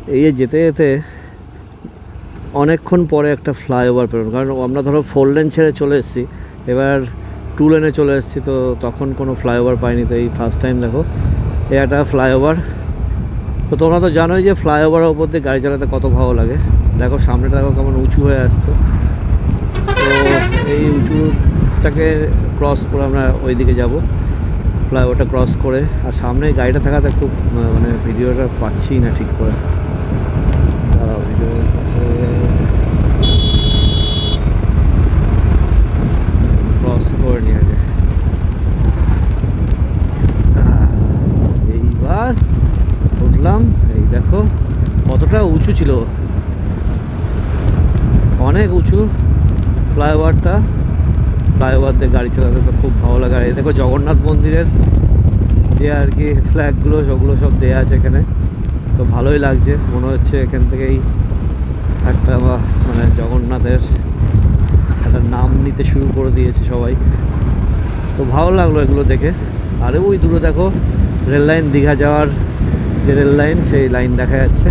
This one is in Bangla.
এই যেতে যেতে অনেকক্ষণ পরে একটা ফ্লাইওভার পেরোনো, কারণ আমরা ধরো 4 লেন ছেড়ে চলে এসেছি, এবার 2 লেনে চলে এসেছি, তো তখন কোনো ফ্লাইওভার পাইনি। তো এই ফার্স্ট টাইম দেখো এই একটা ফ্লাইওভার। তো তোমরা তো জানোই যে ফ্লাইওভারের ওপর দিয়ে গাড়ি চালাতে কত ভালো লাগে। দেখো সামনেটা দেখো কেমন উঁচু হয়ে আসছে। তো এই উঁচুটাকে ক্রস করে আমরা ওই দিকে যাবো, ফ্লাইওভারটা ক্রস করে। আর সামনে গাড়িটা থাকাতে খুব মানে ভিডিওটা পাচ্ছি না ঠিক করে। ভিডিও ক্রস করে নিয়ে আগে। এইবার উঠলাম। এই দেখো কতটা উঁচু ছিল, অনেক উঁচু ফ্লাইওভারটা। ফ্লাইওভার দিয়ে গাড়ি চালাতে তো খুব ভালো লাগে। আর এই দেখো জগন্নাথ মন্দিরের যে আর কি ফ্ল্যাগগুলো সেগুলো সব দেওয়া আছে এখানে, তো ভালোই লাগছে। মনে হচ্ছে এখান থেকেই একটা মানে জগন্নাথের একটা নাম নিতে শুরু করে দিয়েছে সবাই, তো ভালো লাগলো এগুলো দেখে। আর ওই দূরে দেখো রেল লাইন, দীঘা যাওয়ার যে রেল লাইন, সেই লাইন দেখা যাচ্ছে।